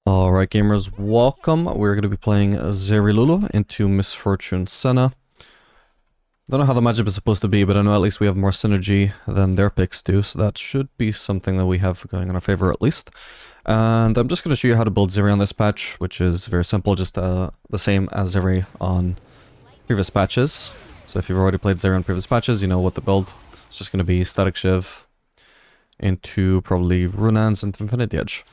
Alright gamers, welcome. We're going to be playing Zeri Lulu into Misfortune Senna. Don't know how the matchup is supposed to be, but I know at least we have more synergy than their picks do, so that should be something that we have going in our favor at least. And I'm just going to show you how to build Zeri on this patch, which is very simple, just the same as Zeri on previous patches. So if you've already played Zeri on previous patches, you know what to build. It's just going to be Static Shiv into probably Runans and Infinity Edge.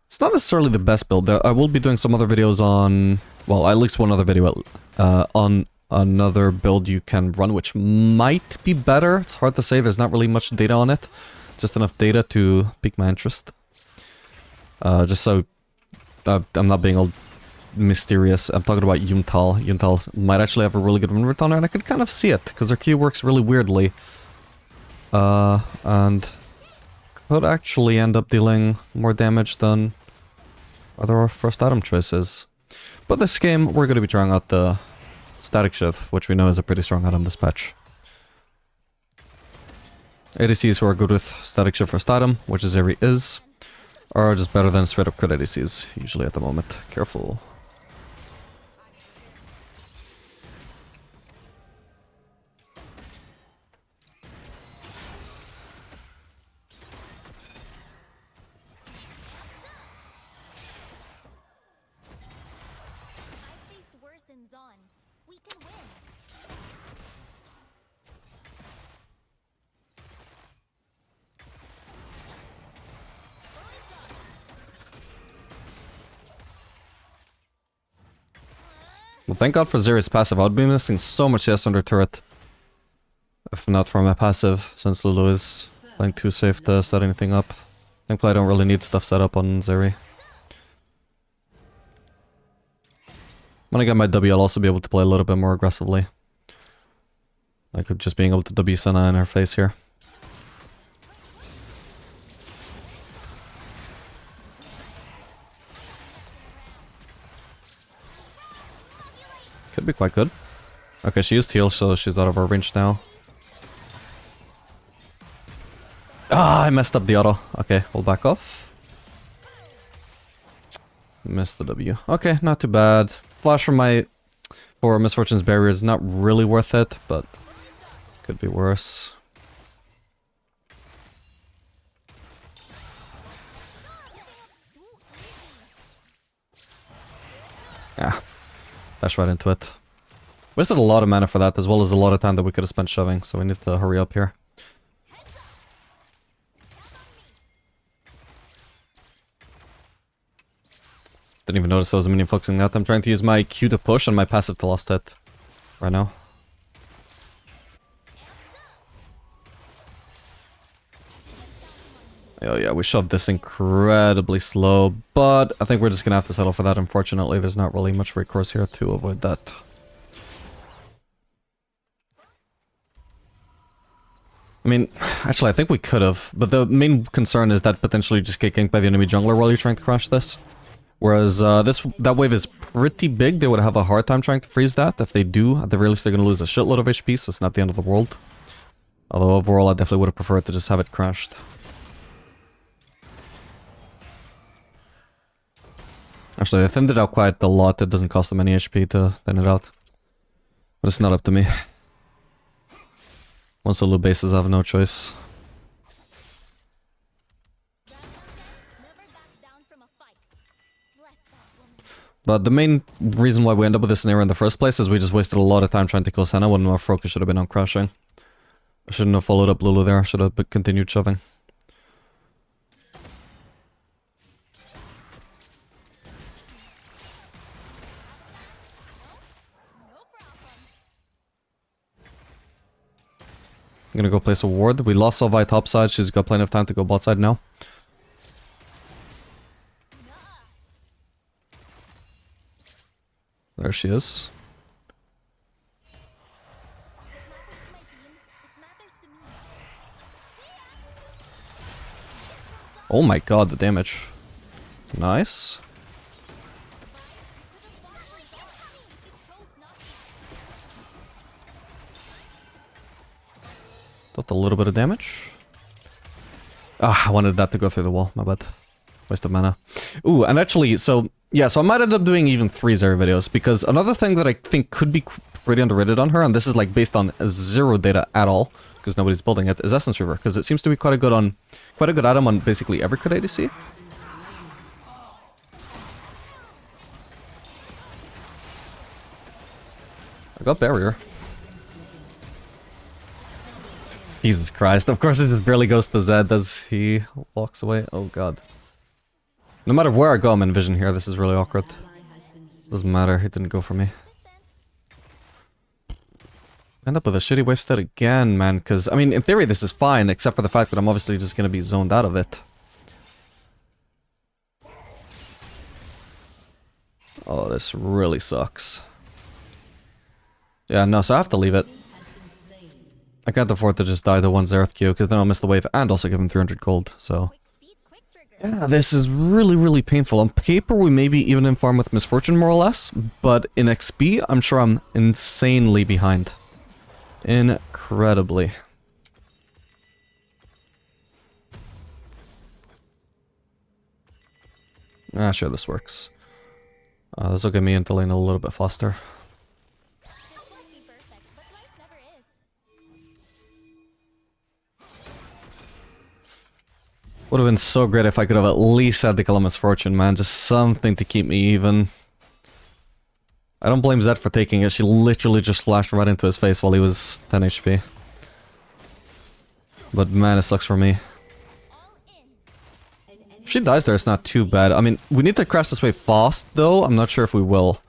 It's not necessarily the best build. I will be doing some other videos on, well, at least one other video on another build you can run, which might be better. It's hard to say. There's not really much data on it. Just enough data to pique my interest. Just so I'm not being all mysterious. I'm talking about Yuntal. Yuntal might actually have a really good win rate on her, and I can kind of see it, because her Q works really weirdly. And could actually end up dealing more damage than other first item choices. But this game, we're going to be trying out the Static Shiv, which we know is a pretty strong item this patch. ADCs who are good with Static Shiv first item, which is Zeri is, are just better than straight up crit ADCs, usually at the moment. Careful. Well, thank god for Zeri's passive. I would be missing so much CS under turret if not for my passive, since Lulu is playing too safe to set anything up. Thankfully I don't really need stuff set up on Zeri. When I get my W, I'll also be able to play a little bit more aggressively. Like just being able to W Senna in her face here. Could be quite good. Okay, she used heal, so she's out of our range now. Ah, I messed up the auto. Okay, we'll back off. Missed the W. Okay, not too bad. Flash for Misfortune's barrier is not really worth it, but could be worse. Yeah. Dash right into it. Wasted a lot of mana for that, as well as a lot of time that we could have spent shoving, so we need to hurry up here. Didn't even notice I was minion focusing that. I'm trying to use my Q to push and my passive to last hit right now. Oh yeah, we shoved this incredibly slow, but I think we're just gonna have to settle for that, unfortunately. There's not really much recourse here to avoid that. I mean, actually I think we could have, but the main concern is that potentially just get ganked by the enemy jungler while you're trying to crash this. Whereas that wave is pretty big, they would have a hard time trying to freeze that. If they do, at the very least they're gonna lose a shitload of HP, so it's not the end of the world. Although overall I definitely would have preferred to just have it crashed. Actually, I thinned it out quite a lot. It doesn't cost them any HP to thin it out. But it's not up to me. Once the loot bases, I have no choice. But the main reason why we end up with this scenario in the first place is we just wasted a lot of time trying to kill Senna when our focus should have been on crashing. I shouldn't have followed up Lulu there. I should have continued shoving. I'm gonna go place a ward. We lost Sylvie top side. She's got plenty of time to go bot side now. There she is. Oh my god, the damage. Nice. Dealt a little bit of damage. Ah, I wanted that to go through the wall, my bad. Waste of mana. Ooh, and actually, so I might end up doing even 3 Zeri videos, because another thing that I think could be pretty underrated on her, and this is like based on 0 data at all, because nobody's building it, is Essence Reaver, because it seems to be quite a good item on basically every crit ADC. I got barrier. Jesus Christ, of course it just barely goes to Zed as he walks away. Oh god. No matter where I go, I'm in vision here. This is really awkward. Doesn't matter, it didn't go for me. End up with a shitty wave stat again, man, because, I mean, in theory this is fine, except for the fact that I'm obviously just gonna be zoned out of it. Oh, this really sucks. Yeah, no, so I have to leave it. I can't afford to just die to one Xerath Q, because then I'll miss the wave and also give him 300 gold, so... Yeah, this is really, really painful. On paper, we may be even in farm with Misfortune, more or less, but in XP, I'm sure I'm insanely behind. Incredibly. Ah, sure, this works. This will get me into lane a little bit faster. Would have been so great if I could have at least had the Kill of Misfortune, man. Just something to keep me even. I don't blame Zed for taking it. She literally just flashed right into his face while he was 10 HP. But man, it sucks for me. If she dies there, it's not too bad. I mean, we need to crash this wave fast, though. I'm not sure if we will.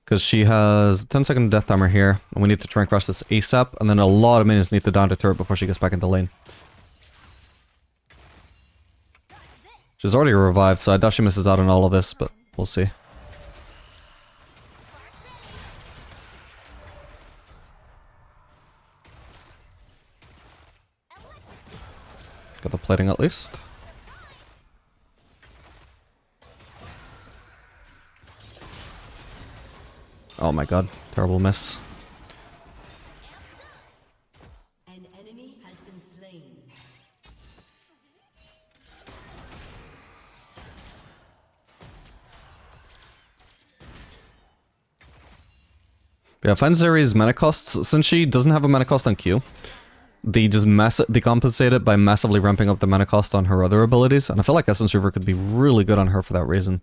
Because she has 10-second death timer here. And we need to try and crash this ASAP. And then a lot of minions need to down the turret before she gets back into lane. She's already revived, so I doubt she misses out on all of this, but we'll see. Got the plating at least. Oh my god, terrible miss. An enemy has been slain. Yeah, find Zeri's mana costs. Since she doesn't have a mana cost on Q, they just decompensate it by massively ramping up the mana cost on her other abilities, and I feel like Essence Reaver could be really good on her for that reason.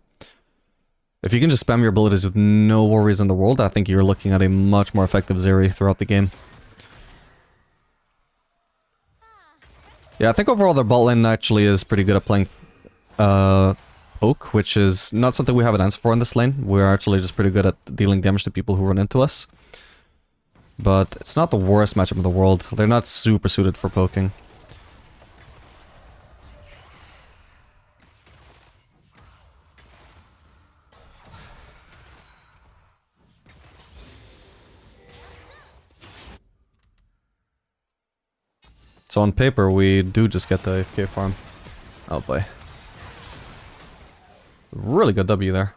If you can just spam your abilities with no worries in the world, I think you're looking at a much more effective Zeri throughout the game. Yeah, I think overall their bot lane actually is pretty good at playing poke, which is not something we have an answer for in this lane. We're actually just pretty good at dealing damage to people who run into us. But it's not the worst matchup in the world. They're not super suited for poking. So on paper, we do just get the AFK farm. Oh boy. Really good W there.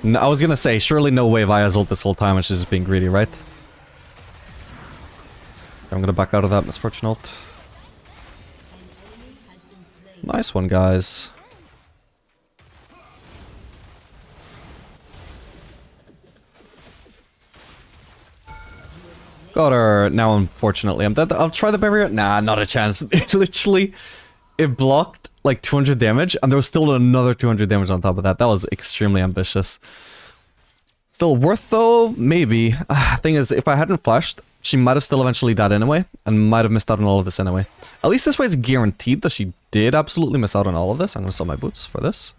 No, I was gonna say, surely no way Via's ult this whole time and she's just being greedy, right? I'm gonna back out of that Misfortune ult. Nice one, guys. Got her. Now, unfortunately, I'm dead. I'll try the barrier. Nah, not a chance. It literally, it blocked like 200 damage, and there was still another 200 damage on top of that. That was extremely ambitious. Still worth, though? Maybe. Thing is, if I hadn't flashed, she might have still eventually died anyway, and might have missed out on all of this anyway. At least this way it's guaranteed that she did absolutely miss out on all of this. I'm gonna sell my boots for this.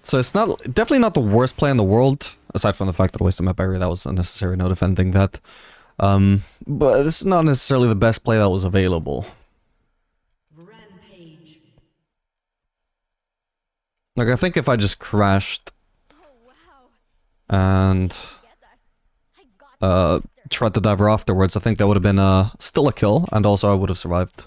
So it's not definitely not the worst play in the world, aside from the fact that I wasted my barrier. That was unnecessary, no defending that. But it's not necessarily the best play that was available. Rampage. Like, I think if I just crashed and tried to dive her afterwards, I think that would have been still a kill, and also I would have survived.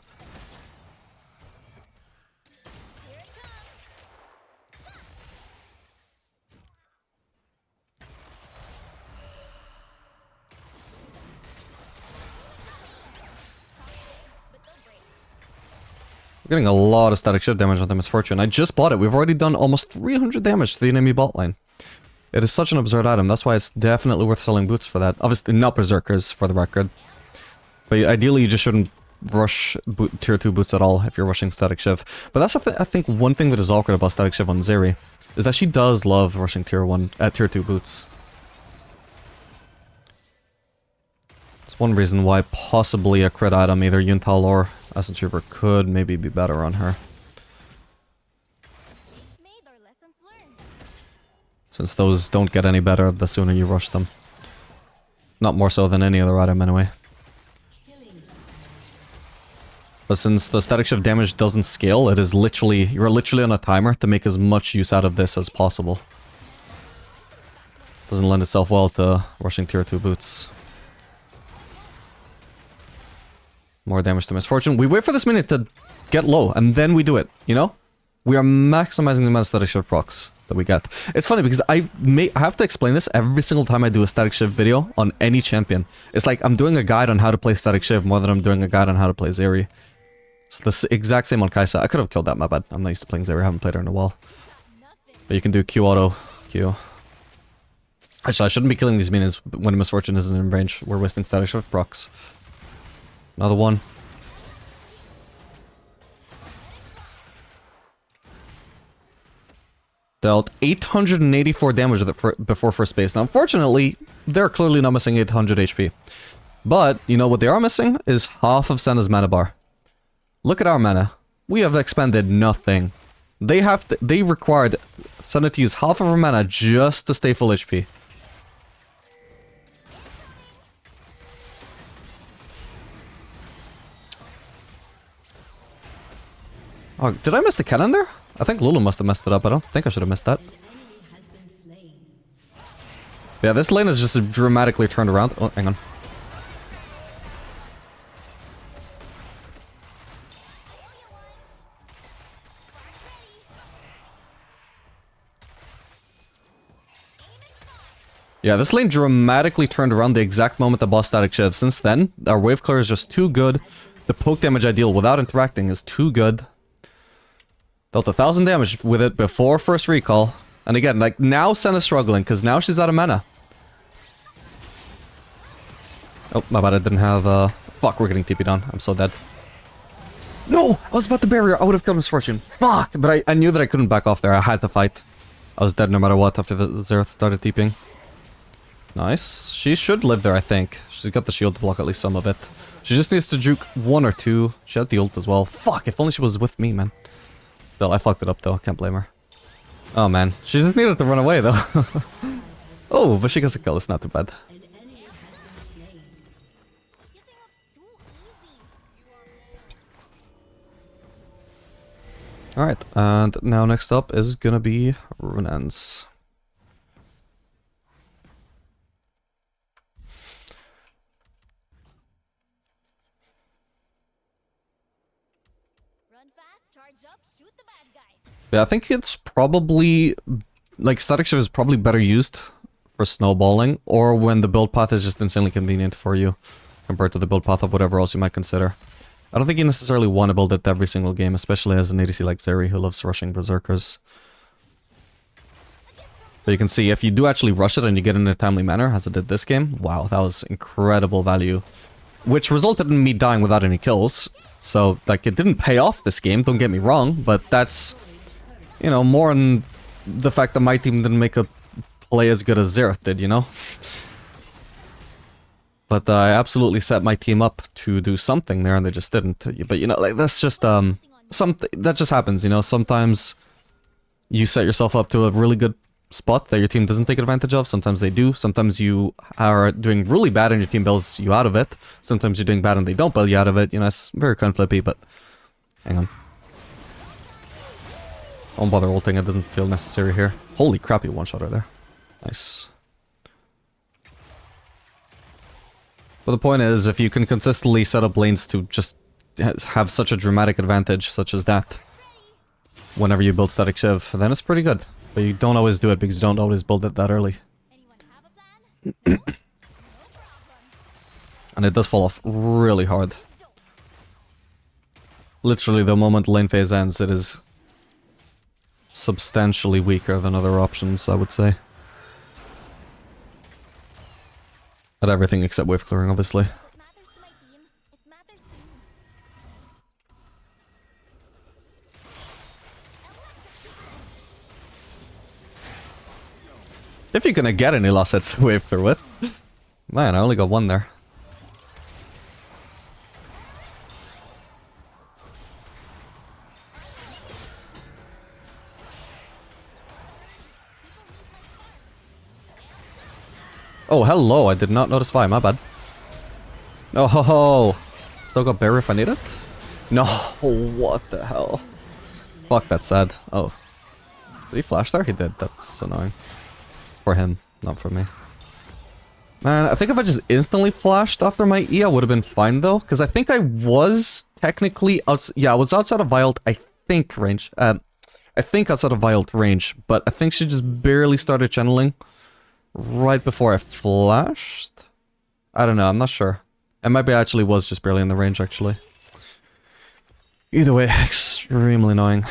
We're getting a lot of static shift damage on the Misfortune. I just bought it. We've already done almost 300 damage to the enemy bot line. It is such an absurd item. That's why it's definitely worth selling boots for that. Obviously, not berserkers, for the record. But ideally, you just shouldn't rush tier 2 boots at all if you're rushing static shiv. But that's I think one thing that is awkward about static shiv on Zeri is that she does love rushing tier 2 boots. It's one reason why possibly a crit item, either Yuntal or Essence Reaver, could maybe be better on her. Since those don't get any better the sooner you rush them. Not more so than any other item anyway. But since the static shift damage doesn't scale, it is literally, you're literally on a timer to make as much use out of this as possible. Doesn't lend itself well to rushing tier 2 boots. More damage to Misfortune. We wait for this minute to get low, and then we do it, you know? We are maximizing the amount of static shift procs that we get. It's funny because I have to explain this every single time I do a static shift video on any champion. It's like I'm doing a guide on how to play static shift more than I'm doing a guide on how to play Zeri. It's the exact same on Kai'Sa. I could have killed that, my bad. I'm not used to playing Zeri, I haven't played her in a while. But you can do Q auto, Q. Actually, I shouldn't be killing these minions when Misfortune isn't in range. We're wasting static shift procs. Another one. Dealt 884 damage before first base. Now, unfortunately, they're clearly not missing 800 HP. But, you know what they are missing? Is half of Senna's mana bar. Look at our mana. We have expended nothing. They required Senna to use half of her mana just to stay full HP. Oh, did I miss the cannon there? I think Lulu must have messed it up. I don't think I should have missed that. Yeah, this lane is just dramatically turned around. Oh, hang on. Yeah, this lane dramatically turned around the exact moment the boss static shiv. Since then, our wave clear is just too good. The poke damage I deal without interacting is too good. Dealt 1000 damage with it before first recall. And again, like, now Senna's struggling, because now she's out of mana. Oh, my bad, I didn't have, Fuck, we're getting TP'd on. I'm so dead. No! I was about to barrier. I would have killed Misfortune. Fuck! But I knew that I couldn't back off there. I had to fight. I was dead no matter what after the Zerth started TPing. Nice. She should live there, I think. She's got the shield to block at least some of it. She just needs to juke one or two. She had the ult as well. Fuck, if only she was with me, man. Still, I fucked it up though. Can't blame her. Oh man. She just needed to run away though. Oh, but she gets a kill. It's not too bad. Alright, and now next up is gonna be Runans. Yeah, I think it's probably, like, static shiv is probably better used for snowballing, or when the build path is just insanely convenient for you, compared to the build path of whatever else you might consider. I don't think you necessarily want to build it every single game, especially as an ADC like Zeri, who loves rushing berserkers. But you can see, if you do actually rush it and you get it in a timely manner, as it did this game, wow, that was incredible value. Which resulted in me dying without any kills. So, like, it didn't pay off this game, don't get me wrong, but that's, you know, more on the fact that my team didn't make a play as good as Zerth did, you know? But I absolutely set my team up to do something there, and they just didn't. But, you know, like, that's just, that just happens, you know? Sometimes you set yourself up to a really good spot that your team doesn't take advantage of. Sometimes they do. Sometimes you are doing really bad and your team bails you out of it. Sometimes you're doing bad and they don't bail you out of it. You know, it's very coin flippy, but... Hang on. I won't bother ulting, it doesn't feel necessary here. Holy crap, you one-shotter there. Nice. But the point is, if you can consistently set up lanes to just have such a dramatic advantage, such as that, whenever you build static shiv, then it's pretty good. But you don't always do it because you don't always build it that early. And it does fall off really hard. literally the moment lane phase ends, it is substantially weaker than other options, I would say. At everything except wave clearing, obviously. If you're gonna get any lost hits to wave clear with. Man, I only got one there. Oh, hello, I did not notice Vi, my bad. Oh, ho, ho. Still got barrier if I need it? No, what the hell? Fuck, that's sad. Oh. Did he flash there? He did, that's annoying. For him, not for me. Man, I think if I just instantly flashed after my E, I would have been fine though. Because I think I was technically yeah, I was outside of Violed, I think, range. I think outside of Violed range, but I think she just barely started channeling right before I flashed. I don't know, I'm not sure. It might be I actually was just barely in the range, actually. Either way, extremely annoying.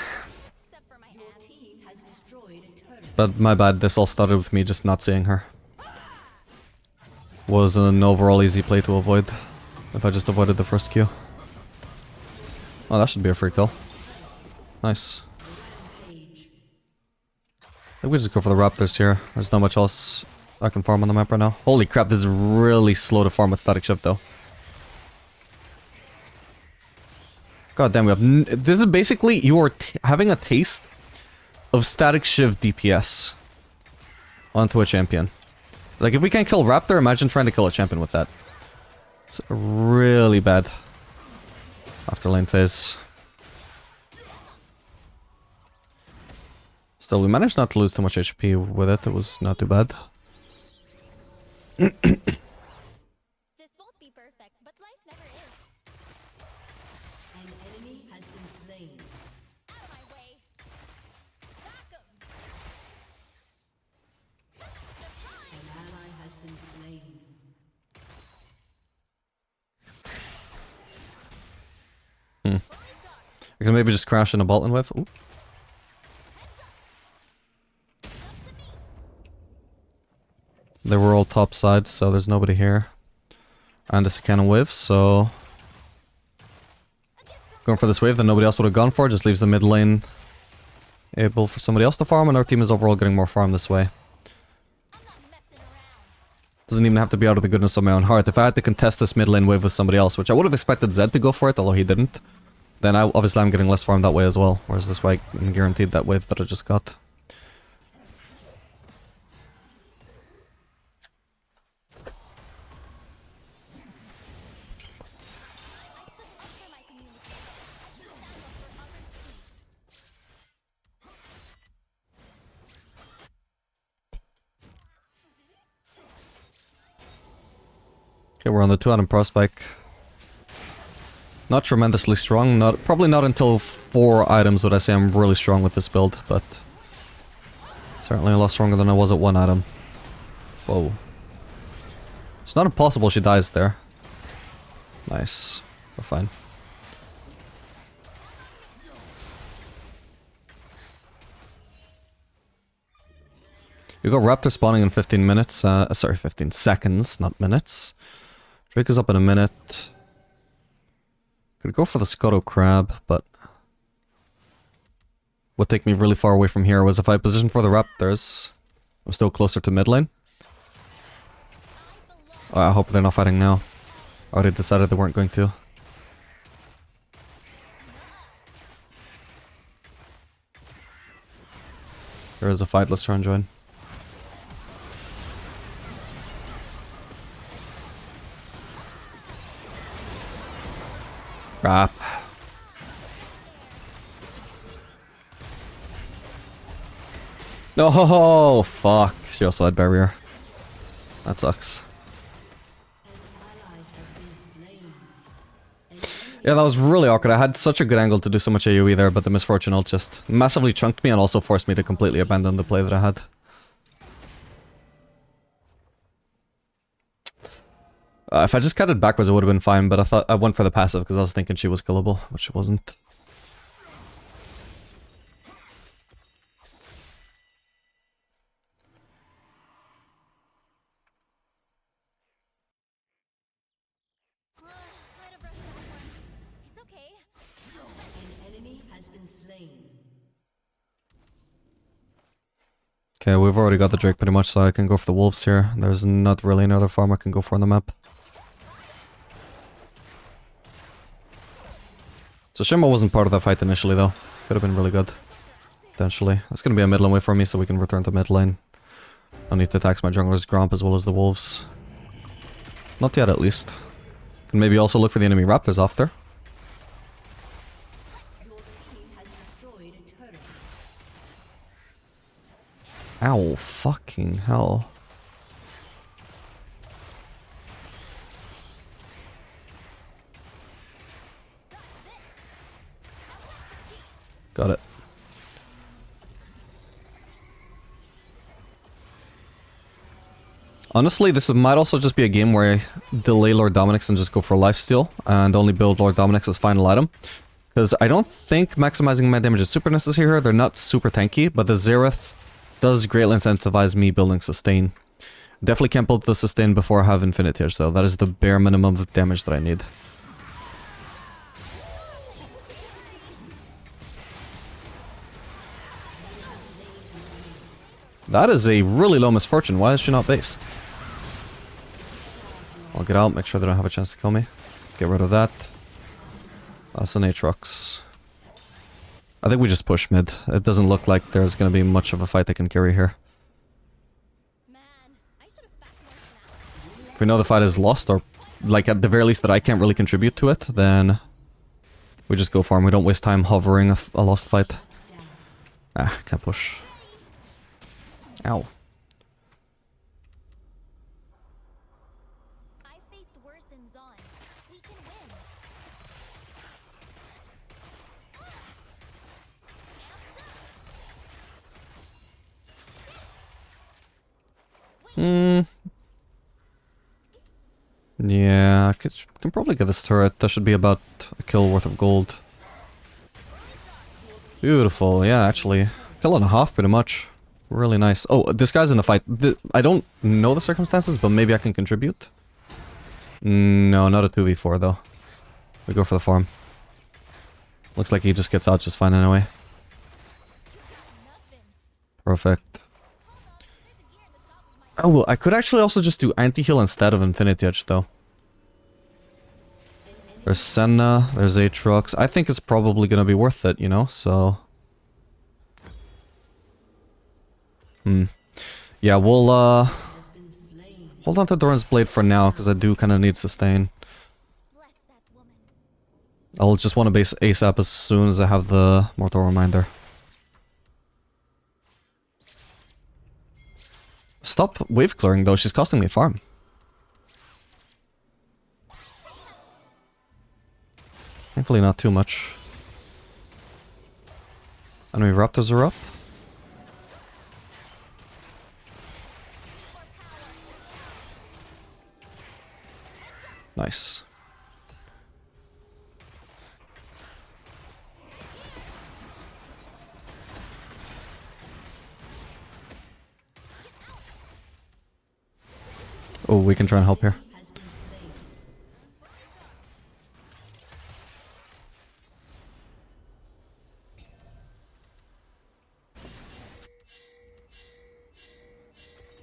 But my bad, this all started with me just not seeing her. Was an overall easy play to avoid, if I just avoided the first Q. Oh, that should be a free kill. Nice. I think we just go for the Raptors here. There's not much else I can farm on the map right now. Holy crap, this is really slow to farm with Static Shift though. God damn, we have this is basically you are having a taste of Static Shift DPS onto a champion. Like, if we can't kill Raptor, imagine trying to kill a champion with that. It's really bad. After lane phase. Still, we managed not to lose too much HP with it. It was not too bad. This won't be perfect, but life never is. An enemy has been slain. Out of my way. Back 'em. An ally has been slain. I can maybe just crash in a Bolton whiff. Ooh. They were all top side, so there's nobody here. And it's a cannon wave, so... Going for this wave that nobody else would have gone for, just leaves the mid lane able for somebody else to farm, and our team is overall getting more farm this way. Doesn't even have to be out of the goodness of my own heart. If I had to contest this mid lane wave with somebody else, which I would have expected Zed to go for it, although he didn't, then obviously I'm getting less farm that way as well, whereas this way I'm guaranteed that wave that I just got. Okay, we're on the 2-item prospect. Not tremendously strong, probably not until 4 items would I say I'm really strong with this build, but certainly a lot stronger than I was at 1 item. Whoa. It's not impossible she dies there. Nice. We're fine. You got Raptor spawning in 15 minutes, sorry, 15 seconds, not minutes. Drake is up in a minute. Could go for the Scuttle Crab, but what take me really far away from here was if I position for the Raptors, I'm still closer to mid lane. Oh, I hope they're not fighting now. Or they decided they weren't going to. There is a fight, let's try and join. Crap. No, fuck. She also had barrier. That sucks. Yeah, that was really awkward. I had such a good angle to do so much AoE there, but the misfortune ult just massively chunked me and also forced me to completely abandon the play that I had. If I just cut it backwards, it would have been fine, but I thought I went for the passive because I was thinking she was killable, which she wasn't. has been slain. Okay, we've already got the Drake pretty much, so I can go for the wolves here. There's not really another farm I can go for on the map. So Shimba wasn't part of that fight initially though. Could have been really good. Potentially. It's gonna be a mid lane wait for me so we can return to mid lane. I need to tax my jungler's Gromp as well as the wolves. Not yet at least. And maybe also look for the enemy raptors after. Your team has destroyed a turret. Ow, fucking hell. Got it. Honestly, this might also just be a game where I delay Lord Dominik's and just go for lifesteal and only build Lord Dominik's as final item. Because I don't think maximizing my damage is super necessary here. They're not super tanky, but the Xerath does greatly incentivize me building sustain. Definitely can't build the sustain before I have Infinity Edge though. That is the bare minimum of damage that I need. That is a really low misfortune. Why is she not based? I'll get out, make sure they don't have a chance to kill me. Get rid of that. That's an Aatrox. I think we just push mid. It doesn't look like there's going to be much of a fight I can carry here. Man, I should have backed more than that. If we know the fight is lost, or like at the very least that I can't really contribute to it, then we just go farm. We don't waste time hovering a lost fight. Ah, can't push. Ow. I faced worse in Zon. We can win. Yeah, I can probably get this turret. That should be about a kill worth of gold. Beautiful, yeah, actually. Kill and a half, pretty much. Really nice. Oh, this guy's in a fight. I don't know the circumstances, but maybe I can contribute. No, not a 2v4 though. We go for the farm. Looks like he just gets out just fine anyway. Nothing. Perfect. Oh, well, I could actually also just do anti-heal instead of Infinity Edge though. There's Senna, there's Aatrox. I think it's probably gonna be worth it, you know, so... Yeah, we'll, Has been slain. hold on to Doran's Blade for now, because I do kind of need sustain. Bless that woman. I'll just want to base ASAP as soon as I have the Mortal Reminder. Stop wave clearing though, she's costing me farm. Thankfully not too much. Enemy Raptors are up. Nice. Oh, we can try and help here. Has been slain.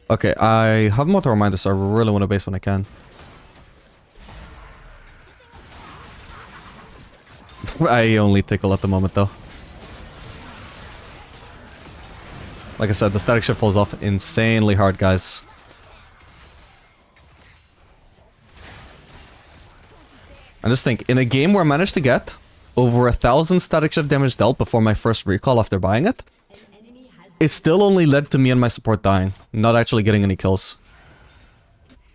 Okay, I have Mortal Reminder, so I really want to base when I can. I only tickle at the moment though. Like I said, the static shift falls off insanely hard, guys. And just think, in a game where I managed to get over 1,000 static shift damage dealt before my first recall after buying it, An enemy has it still only led to me and my support dying, not actually getting any kills.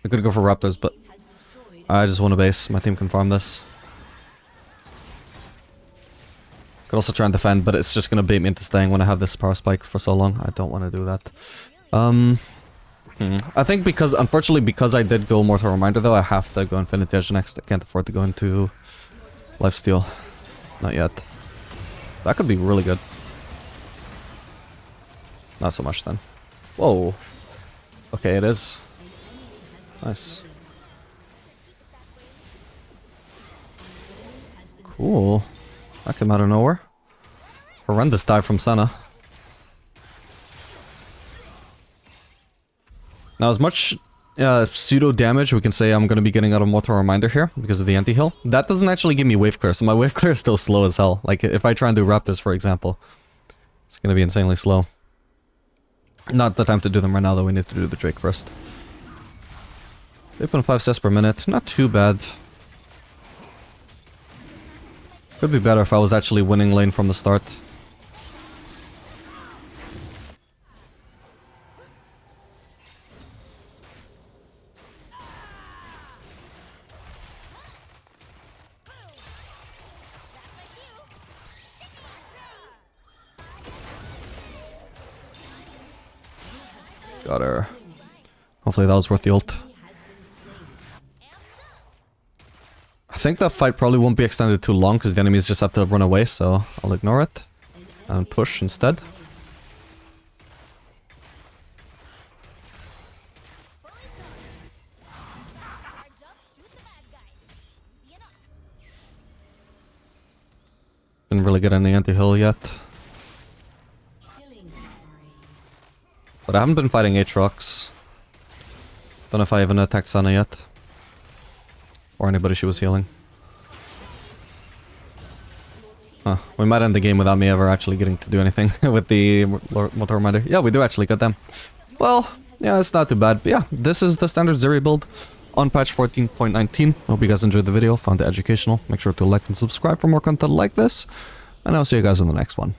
I could go for Raptors, but has destroyed. I just want to base. My team can farm this. Could also try and defend, but it's just going to bait me into staying when I have this power spike for so long. I don't want to do that. I think because, unfortunately, because I did go Mortal Reminder though, I have to go Infinity Edge next. I can't afford to go into Lifesteal. Not yet. That could be really good. Not so much then. Whoa. Okay, it is. Nice. Cool. That came out of nowhere. Horrendous dive from Senna. Now, as much pseudo damage we can say I'm going to be getting out of Mortal Reminder here because of the anti-heal, that doesn't actually give me wave clear, so my wave clear is still slow as hell. Like, if I try and do Raptors, for example, it's going to be insanely slow. Not the time to do them right now, though. We need to do the Drake first. 8.5 cess per minute. Not too bad. Could be better if I was actually winning lane from the start. Got her. Hopefully that was worth the ult. I think that fight probably won't be extended too long because the enemies just have to run away, so I'll ignore it and push instead. Didn't really get any anti-heal yet. But I haven't been fighting Aatrox. Don't know if I even attacked Sana yet. Or anybody she was healing. Huh. We might end the game without me ever actually getting to do anything with the Mortal Reminder. Yeah, we do actually get them. Well, yeah, it's not too bad. But yeah, this is the standard Zeri build on patch 14.19. Hope you guys enjoyed the video, found it educational. Make sure to like and subscribe for more content like this. And I'll see you guys in the next one.